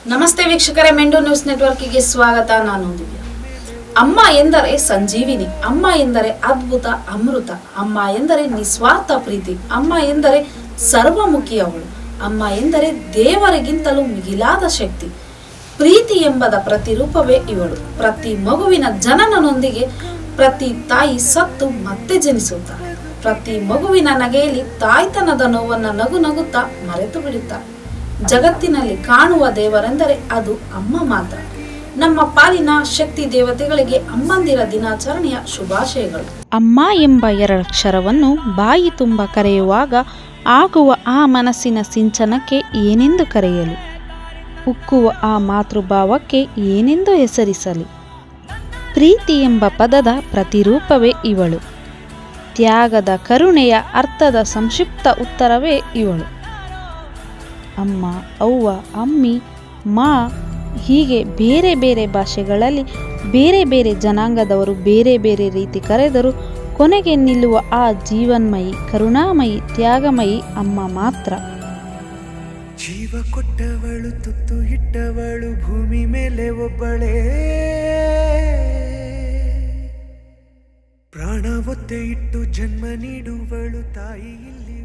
ನಮಸ್ತೆ ವೀಕ್ಷಕರೇ, ಮೆಂಡು ನ್ಯೂಸ್ ನೆಟ್ವರ್ಕ್ಗೆ ಸ್ವಾಗತ. ನಾನು ದಿವ್ಯಾ. ಅಮ್ಮ ಎಂದರೆ ಸಂಜೀವಿನಿ, ಅಮ್ಮ ಎಂದರೆ ಅದ್ಭುತ ಅಮೃತ, ಅಮ್ಮ ಎಂದರೆ ನಿಸ್ವಾರ್ಥ ಪ್ರೀತಿ, ಅಮ್ಮ ಎಂದರೆ ಸರ್ವಮುಖಿ ಅವಳು, ಅಮ್ಮ ಎಂದರೆ ದೇವರಿಗಿಂತಲೂ ಮಿಗಿಲಾದ ಶಕ್ತಿ. ಪ್ರೀತಿ ಎಂಬದ ಪ್ರತಿರೂಪವೇ ಇವಳು. ಪ್ರತಿ ಮಗುವಿನ ಜನನದೊಂದಿಗೆ ಪ್ರತಿ ತಾಯಿ ಸತ್ತು ಮತ್ತೆ ಜನಿಸುತ್ತಾಳೆ. ಪ್ರತಿ ಮಗುವಿನ ನಗೆಯಲ್ಲಿ ತಾಯ್ತನದ ನೋವನ್ನು ನಗು ನಗುತ್ತಾ ಮರೆತು ಬಿಡುತ್ತಾರೆ. ಜಗತ್ತಿನಲ್ಲಿ ಕಾಣುವ ದೇವರೆಂದರೆ ಅದು ಅಮ್ಮ ಮಾತ್ರ. ನಮ್ಮ ಪಾಲಿನ ಶಕ್ತಿ ದೇವತೆಗಳಿಗೆ ಅಮ್ಮಂದಿರ ದಿನಾಚರಣೆಯ ಶುಭಾಶಯಗಳು. ಅಮ್ಮ ಎಂಬ ಎರಡಕ್ಷರವನ್ನು ಬಾಯಿ ತುಂಬ ಕರೆಯುವಾಗ ಆಗುವ ಆ ಮನಸ್ಸಿನ ಸಿಂಚನಕ್ಕೆ ಏನೆಂದು ಕರೆಯಲು, ಉಕ್ಕುವ ಆ ಮಾತೃಭಾವಕ್ಕೆ ಏನೆಂದು ಹೆಸರಿಸಲಿ. ಪ್ರೀತಿ ಎಂಬ ಪದದ ಪ್ರತಿರೂಪವೇ ಇವಳು. ತ್ಯಾಗದ ಕರುಣೆಯ ಅರ್ಥದ ಸಂಕ್ಷಿಪ್ತ ಉತ್ತರವೇ ಇವಳು. ಅಮ್ಮ, ಅವ್ವ, ಅಮ್ಮಿ, ಮಾ ಹೀಗೆ ಬೇರೆ ಬೇರೆ ಭಾಷೆಗಳಲ್ಲಿ ಬೇರೆ ಬೇರೆ ಜನಾಂಗದವರು ಬೇರೆ ಬೇರೆ ರೀತಿ ಕರೆದರೂ ಕೊನೆಗೆ ನಿಲ್ಲುವ ಆ ಜೀವನ್ಮಯಿ, ಕರುಣಾಮಯಿ, ತ್ಯಾಗಮಯಿ ಅಮ್ಮ ಮಾತ್ರ. ಜೀವ ಕೊಟ್ಟವಳು, ತುತ್ತು ಇಟ್ಟವಳು, ಭೂಮಿ ಮೇಲೆ ಒಬ್ಬಳೇ, ಪ್ರಾಣ ಒತ್ತೆ ಇಟ್ಟು ಜನ್ಮ ನೀಡುವಳು ತಾಯಿ.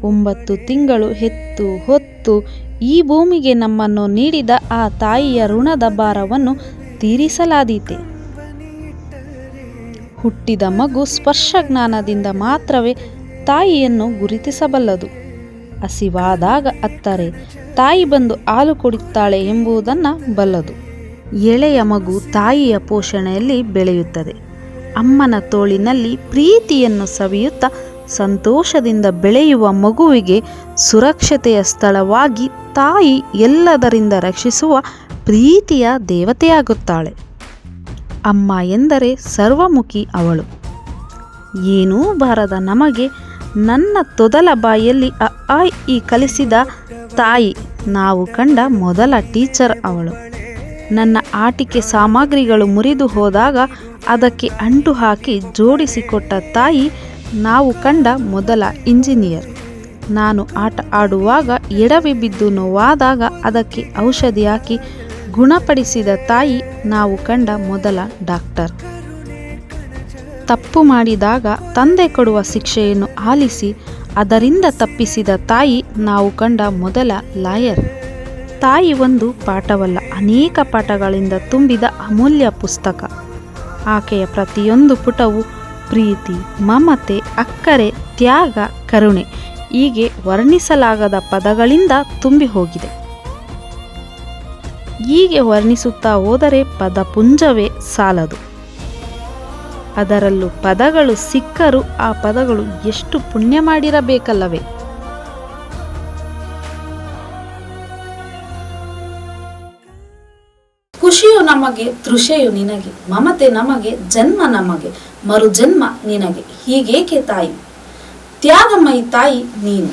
9 ತಿಂಗಳು ಹೆತ್ತು ಹೊತ್ತು ಈ ಭೂಮಿಗೆ ನಮ್ಮನ್ನು ನೀಡಿದ ಆ ತಾಯಿಯ ಋಣದ ಭಾರವನ್ನು ತೀರಿಸಲಾದೀತೆ. ಹುಟ್ಟಿದ ಮಗು ಸ್ಪರ್ಶ ಜ್ಞಾನದಿಂದ ಮಾತ್ರವೇ ತಾಯಿಯನ್ನು ಗುರುತಿಸಬಲ್ಲದು. ಹಸಿವಾದಾಗ ಅತ್ತರೆ ತಾಯಿ ಬಂದು ಹಾಲು ಕೊಡುತ್ತಾಳೆ ಎಂಬುದನ್ನು ಬಲ್ಲದು. ಎಳೆಯ ಮಗು ತಾಯಿಯ ಪೋಷಣೆಯಲ್ಲಿ ಬೆಳೆಯುತ್ತದೆ. ಅಮ್ಮನ ತೋಳಿನಲ್ಲಿ ಪ್ರೀತಿಯನ್ನು ಸವಿಯುತ್ತಾ ಸಂತೋಷದಿಂದ ಬೆಳೆಯುವ ಮಗುವಿಗೆ ಸುರಕ್ಷತೆಯ ಸ್ಥಳವಾಗಿ ತಾಯಿ ಎಲ್ಲದರಿಂದ ರಕ್ಷಿಸುವ ಪ್ರೀತಿಯ ದೇವತೆಯಾಗುತ್ತಾಳೆ. ಅಮ್ಮ ಎಂದರೆ ಸರ್ವಮುಖಿ ಅವಳು. ಏನೂ ಬಾರದ ನಮಗೆ ನನ್ನ ತೊದಲ ಬಾಯಲ್ಲಿ ಅ ಆ ಇ ಕಲಿಸಿದ ತಾಯಿ, ನಾವು ಕಂಡ ಮೊದಲ ಟೀಚರ್ ಅವಳು. ನನ್ನ ಆಟಿಕೆ ಸಾಮಗ್ರಿಗಳು ಮುರಿದು ಹೋದಾಗ ಅದಕ್ಕೆ ಅಂಟು ಹಾಕಿ ಜೋಡಿಸಿಕೊಟ್ಟ ತಾಯಿ, ನಾವು ಕಂಡ ಮೊದಲ ಇಂಜಿನಿಯರ್. ನಾನು ಆಟ ಆಡುವಾಗ ಎಡವಿ ಬಿದ್ದು ನೋವಾದಾಗ ಅದಕ್ಕೆ ಔಷಧಿ ಹಾಕಿ ಗುಣಪಡಿಸಿದ ತಾಯಿ, ನಾವು ಕಂಡ ಮೊದಲ ಡಾಕ್ಟರ್. ತಪ್ಪು ಮಾಡಿದಾಗ ತಂದೆ ಕೊಡುವ ಶಿಕ್ಷೆಯನ್ನು ಆಲಿಸಿ ಅದರಿಂದ ತಪ್ಪಿಸಿದ ತಾಯಿ, ನಾವು ಕಂಡ ಮೊದಲ ಲಾಯರ್. ತಾಯಿ ಒಂದು ಪಾಠವಲ್ಲ, ಅನೇಕ ಪಾಠಗಳಿಂದ ತುಂಬಿದ ಅಮೂಲ್ಯ ಪುಸ್ತಕ. ಆಕೆಯ ಪ್ರತಿಯೊಂದು ಪುಟವು ಪ್ರೀತಿ, ಮಮತೆ, ಅಕ್ಕರೆ, ತ್ಯಾಗ, ಕರುಣೆ ಹೀಗೆ ವರ್ಣಿಸಲಾಗದ ಪದಗಳಿಂದ ತುಂಬಿ ಹೋಗಿದೆ. ಹೀಗೆ ವರ್ಣಿಸುತ್ತಾ ಹೋದರೆ ಪದಪುಂಜವೇ ಸಾಲದು. ಅದರಲ್ಲೂ ಪದಗಳು ಸಿಕ್ಕರೂ ಆ ಪದಗಳು ಎಷ್ಟು ಪುಣ್ಯ ಮಾಡಿರಬೇಕಲ್ಲವೇ. ಖುಷಿಯು ನಮಗೆ, ತೃಷೆಯು ನಿನಗೆ, ಮಮತೆ ನಮಗೆ, ಜನ್ಮ ನಮಗೆ, ಮರುಜನ್ಮ ನಿನಗೆ, ಹೀಗೇಕೆ ತಾಯಿ? ತ್ಯಾಗಮಯಿ ತಾಯಿ ನೀನು.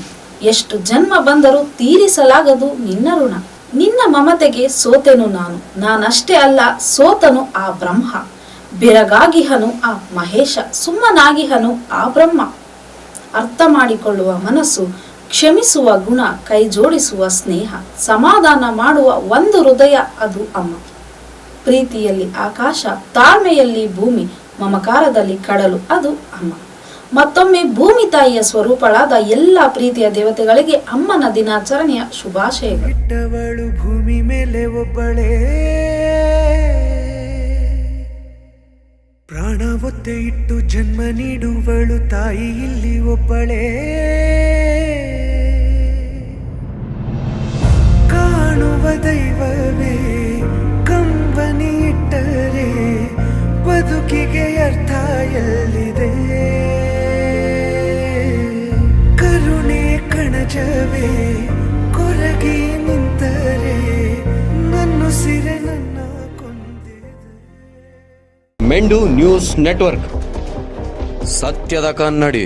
ಎಷ್ಟು ಜನ್ಮ ಬಂದರೂ ತೀರಿಸಲಾಗದು ನಿನ್ನ ಋಣ. ನಿನ್ನ ಮಮತೆಗೆ ಸೋತೆನು ನಾನು, ನಾನಷ್ಟೇ ಅಲ್ಲ ಸೋತನು ಆ ಬ್ರಹ್ಮ. ಬೆರಗಾಗಿಹನು ಆ ಮಹೇಶ, ಸುಮ್ಮನಾಗಿಹನು ಆ ಬ್ರಹ್ಮ. ಅರ್ಥ ಮಾಡಿಕೊಳ್ಳುವ ಮನಸ್ಸು, ಕ್ಷಮಿಸುವ ಗುಣ, ಕೈ ಜೋಡಿಸುವ ಸ್ನೇಹ, ಸಮಾಧಾನ ಮಾಡುವ ಒಂದು ಹೃದಯ, ಅದು ಅಮ್ಮ. ಪ್ರೀತಿಯಲ್ಲಿ ಆಕಾಶ, ತಾಳ್ಮೆಯಲ್ಲಿ ಭೂಮಿ, ಮಮಕಾರದಲ್ಲಿ ಕಡಲು, ಅದು ಅಮ್ಮ. ಮತ್ತೊಮ್ಮೆ ಭೂಮಿ ತಾಯಿಯ ಸ್ವರೂಪಳಾದ ಎಲ್ಲ ಪ್ರೀತಿಯ ದೇವತೆಗಳಿಗೆ ಅಮ್ಮನ ದಿನಾಚರಣೆಯ ಶುಭಾಶಯಗಳು. ಇಟ್ಟವಳು ಭೂಮಿ ಮೇಲೆ ಒಬ್ಬಳೇ, ಪ್ರಾಣ ಒತ್ತೆ ಇಟ್ಟು ಜನ್ಮ ನೀಡುವಳು ತಾಯಿ ಇಲ್ಲಿ ಒಬ್ಬಳೇ. ಕಾಣುವ ದೈವವೇ ಕಂಬನಿ ಇಟ್ಟರೆ ಬದುಕಿಗೆ ಅರ್ಥ ಎಲ್ಲಿದೆ. ಕರುಣೆ ಕಣಜವೇ ಕೊರಗಿ ನಿಂತರೆ ನನ್ನುಸಿರೆ ನನ್ನ ಕೊಂದಿದೆ. ಮೆಂಡು ನ್ಯೂಸ್ ನೆಟ್ವರ್ಕ್, ಸತ್ಯದ ಕನ್ನಡಿ.